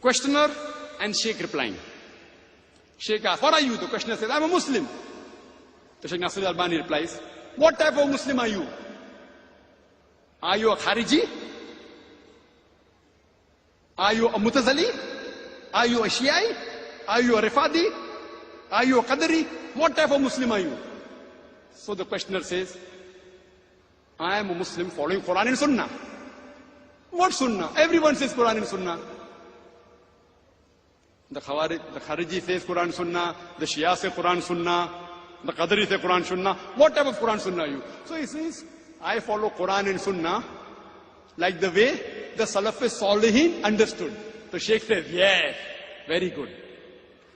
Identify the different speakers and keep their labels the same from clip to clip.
Speaker 1: Questioner and Sheikh replying. Sheikh asks, what are you? The questioner says, I'm a Muslim. The Sheikh Nasir Albani replies, what type of Muslim are you? Are you a Khariji? Are you a Mutazali? Are you a Shi'i? Are you a Rifadi? Are you a Qadri? What type of Muslim are you? So the questioner says, I am a Muslim following Quran and Sunnah. What Sunnah? Everyone says Quran and Sunnah. The Khariji says Quran Sunnah, the Shia says Quran Sunnah, the Qadri says Quran Sunnah. What type of Quran Sunnah are you? So he says, I follow Quran and Sunnah like the way the Salaf Salihin understood. The Sheikh says, yes, very good.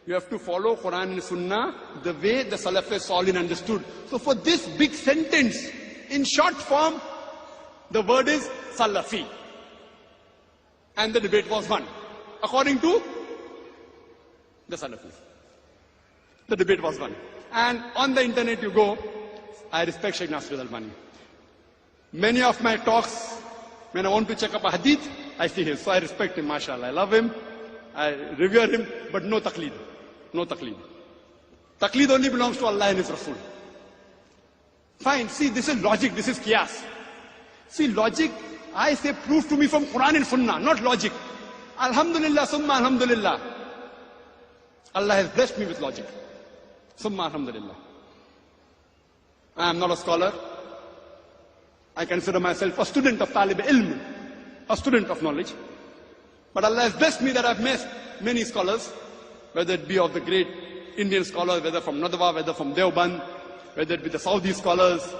Speaker 1: You have to follow Quran and Sunnah the way the Salaf Salihin understood. So for this big sentence, in short form, the word is Salafi. And the debate was won. According to the Salafis. The debate was won. And on the internet you go, I respect Sheikh Nasir Albani. Many of my talks, when I want to check up a hadith, I see him. So I respect him, mashallah. I love him, I revere him, but no taqleed. No taqleed. Taqleed only belongs to Allah and His Rasul. Fine, see, this is logic, this is qiyas. See, logic, I say, prove to me from Quran and Sunnah, not logic. Alhamdulillah, summa alhamdulillah. Allah has blessed me with logic. Summa alhamdulillah. I am not a scholar. I consider myself a student of talib ilm, a student of knowledge. But Allah has blessed me that I've met many scholars, whether it be of the great Indian scholars, whether from Nadwa, whether from Deoband, whether it be the Saudi scholars,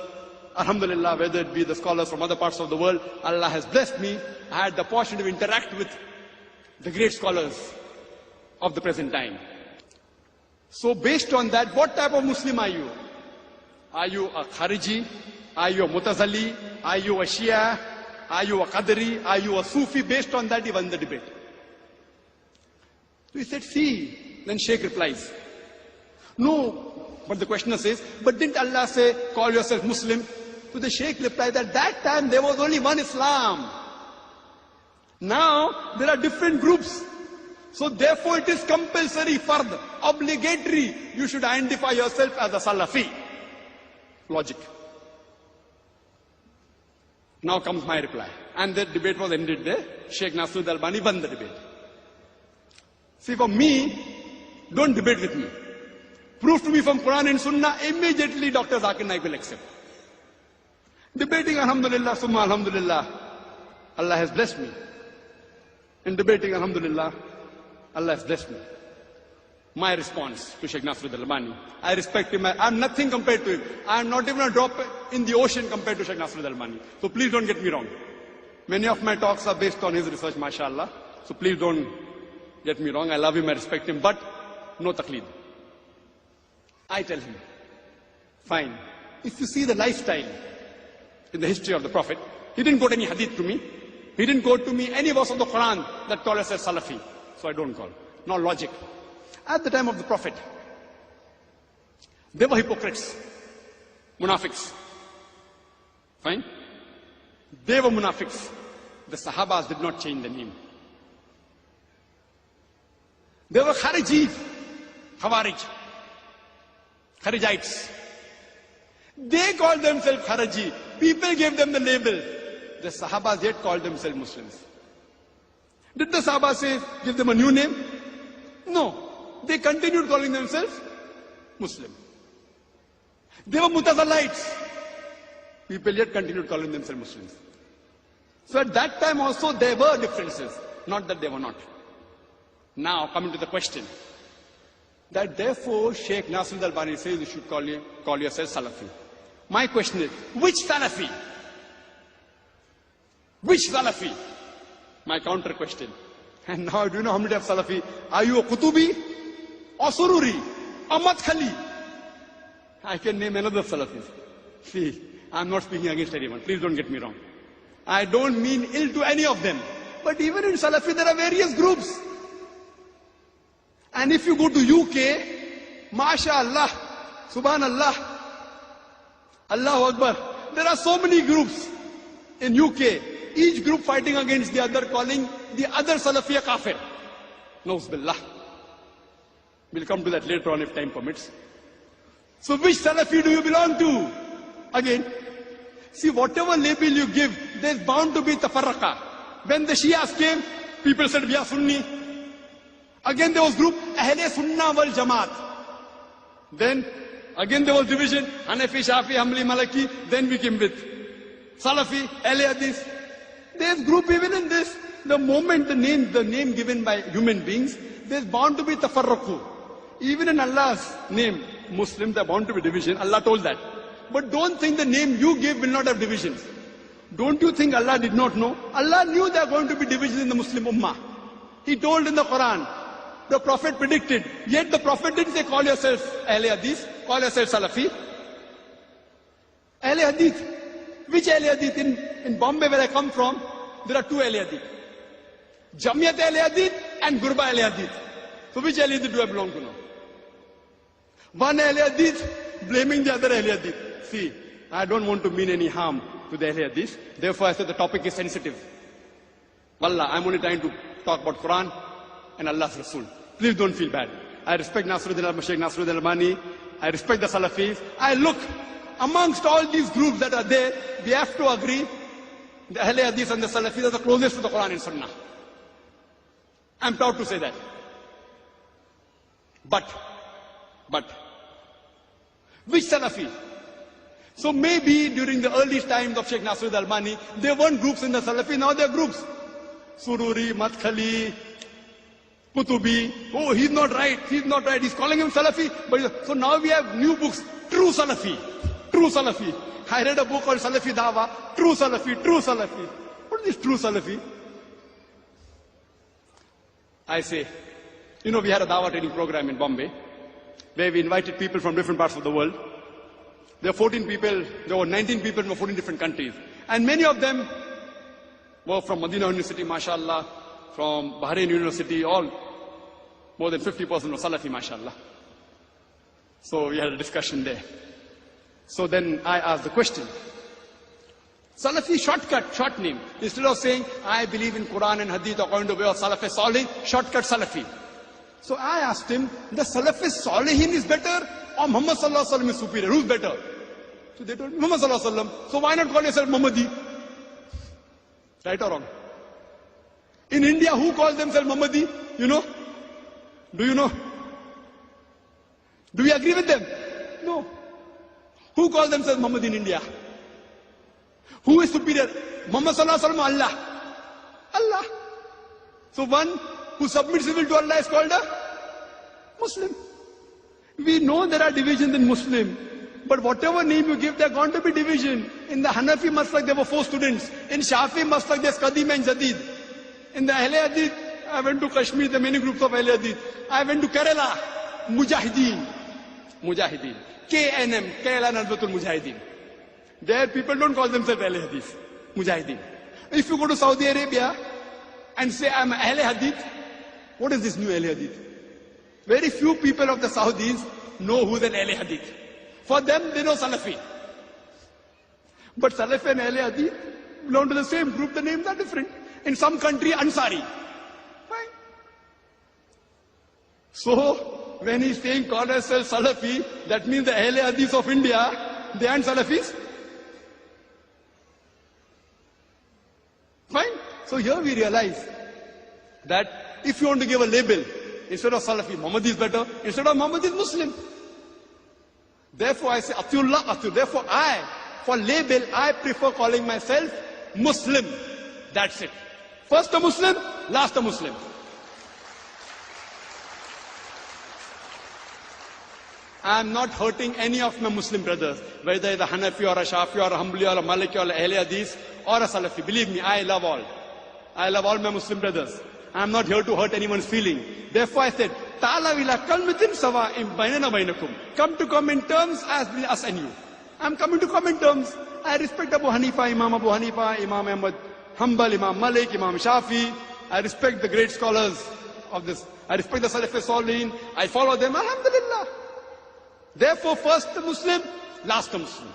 Speaker 1: alhamdulillah, whether it be the scholars from other parts of the world. Allah has blessed me. I had the opportunity to interact with the great scholars of the present time. So based on that, what type of Muslim are you? Are you a Khariji? Are you a Mutazali? Are you a Shia? Are you a Qadri? Are you a Sufi? Based on that, he won the debate. So he said, see. Then Sheikh replies, no, but the questioner says, but didn't Allah say, call yourself Muslim? So the Sheikh replied, at that time there was only one Islam. Now there are different groups. So therefore it is compulsory, fard, obligatory. You should identify yourself as a Salafi. Logic. Now comes my reply. And the debate was ended there. Sheikh Nasir Albani won the debate. See, for me, don't debate with me. Prove to me from Quran and Sunnah, immediately Dr. ذاکر Nayik will accept. Debating, alhamdulillah, summa alhamdulillah, Allah has blessed me. In debating, alhamdulillah, Allah has blessed me. My response to Sheikh Nasir Albani, I respect him. I am nothing compared to him. I am not even a drop in the ocean compared to Sheikh Nasir Albani. So please don't get me wrong. Many of my talks are based on his research, mashallah. So please don't get me wrong. I love him, I respect him, but no taqleed. I tell him, fine. If you see the lifestyle in the history of the Prophet, he didn't quote any hadith to me. He didn't quote to me any verse of the Quran that called us as Salafi. So I don't call. Now logic. At the time of the Prophet, they were hypocrites, munafiqs. Fine? They were munafiqs. The Sahabas did not change the name. They were Kharijis, Khawarij, Kharijites. They called themselves Khariji. People gave them the label. The Sahabas yet called themselves Muslims. Did the Sahabas say, give them a new name? No. They continued calling themselves Muslim. They were Mutazalites. People yet continued calling themselves Muslims. So at that time also there were differences. Not that they were not. Now coming to the question. That therefore Sheikh Nasir Albani says you should call yourself Salafi. My question is, which Salafi? Which Salafi? My counter question. And now do you know how many types of Salafi? Are you a Qutubi? Or Sururi? Or Madkhali? I can name another Salafis. See, I'm not speaking against anyone. Please don't get me wrong. I don't mean ill to any of them. But even in Salafi there are various groups. And if you go to UK, MashaAllah, Subhanallah, Allahu Akbar, there are so many groups in UK. Each group fighting against the other, calling the other Salafi a kafir. Nauz billah. We'll come to that later on if time permits. So which Salafi do you belong to? Again, see, whatever label you give, there's bound to be tafarraqa. When the Shias came, people said, we are Sunni. Again there was group, Ahle Sunnah wal Jamaat. Then, again there was division, Hanafi, Shafi, Hanbali, Maliki. Then we came with Salafi, Ahle Hadith. There's group even in this. The moment the name given by human beings, there's bound to be tafarruqu. Even in Allah's name, Muslim, there's bound to be division. Allah told that. But don't think the name you give will not have divisions. Don't you think Allah did not know? Allah knew there are going to be divisions in the Muslim Ummah. He told in the Quran. The Prophet predicted. Yet the Prophet didn't say, call yourself Ahle Hadith, call yourself Salafi. Ahle Hadith. Which Ahle Hadith? In Bombay where I come from, there are two Ahle Hadith. Jamiat Ahle Hadith and Gurba Ahle Hadith. So which Ahle Hadith do I belong to now? One Ahle Hadith blaming the other Ahle Hadith. See, I don't want to mean any harm to the Ahle Hadith. Therefore I said the topic is sensitive. Wallah, I'm only trying to talk about Quran and Allah's Rasul. Please don't feel bad. I respect Sheikh Nasruddin Albani. I respect the Salafis. I look amongst all these groups that are there, we have to agree the Ahle Hadith and the Salafis are the closest to the Quran and Sunnah. I'm proud to say that. But, which Salafi? So maybe during the early times of Sheikh Nasruddin Albani, there weren't groups in the Salafi, now there are groups. Sururi, Madkhali, Kutubi. Oh, he's not right, he's calling him Salafi. But so now we have new books, true Salafi. I read a book called Salafi Dawa, true Salafi. What is this true Salafi? I say, we had a Dawa training program in Bombay, where we invited people from different parts of the world. There were 19 people from 14 different countries. And many of them were from Medina University, mashallah, from Bahrain University, all more than 50% were Salafi, mashallah. So we had a discussion there. So then I asked the question, Salafi short name. Instead of saying, I believe in Quran and Hadith according to the way of Salafi Salih, shortcut Salafi. So I asked him, the Salafi Salihin is better or Muhammad Sallallahu Alaihi Wasallam is superior? Who's better? So they told me, Muhammad Sallallahu Alaihi Wasallam. So why not call yourself Muhammadi? Right or wrong? In India, who calls themselves Muhammadi? You know? Do you know? Do we agree with them? No. Who calls themselves Muhammad in India? Who is superior? Muhammad Sallallahu Alaihi Wasallam, Allah. So one who submits his will to Allah is called a Muslim. We know there are divisions in Muslim, but whatever name you give, there are going to be division. In the Hanafi Maslak, there were 4 students. In Shafi Maslak, there's Qadim and Jadid. In the Ahle Hadith, I went to Kashmir, there are many groups of Ahle Hadith. I went to Kerala, Mujahideen. KNM, Kerala Nadwatul Mujahideen. There people don't call themselves Ahle Hadith, Mujahideen. If you go to Saudi Arabia and say, I'm Ahle Hadith, what is this new Ahle Hadith? Very few people of the Saudis know who's an Ahle Hadith. For them, they know Salafi. But Salafi and Ahle Hadith belong to the same group, the names are different. In some country, Ansari. Fine. So, when he's saying call yourself Salafi, that means the Ahle Hadith of India, they aren't Salafis. Fine. So here we realize that if you want to give a label, instead of Salafi, Muhammad is better. Instead of Muhammad is Muslim. Therefore I say, Atiyullah, therefore for label, I prefer calling myself Muslim. That's it. First a Muslim, last a Muslim. I am not hurting any of my Muslim brothers, whether it's a Hanafi or a Shafi or a Hanbali or a Maliki or a Ahle Hadith or a Salafi. Believe me, I love all. I love all my Muslim brothers. I am not here to hurt anyone's feeling. Therefore I said, Ta'ala ila kalmatin sawa'im bainana bainakum. Come to common terms as between us and you. I am coming to common terms. I respect Abu Hanifa, Imam Ahmad Hanbal, Imam Malik, Imam Shafi. I respect the great scholars of this. I respect the Salaf Salihin. I follow them, alhamdulillah. Therefore, first the Muslim, last the Muslim.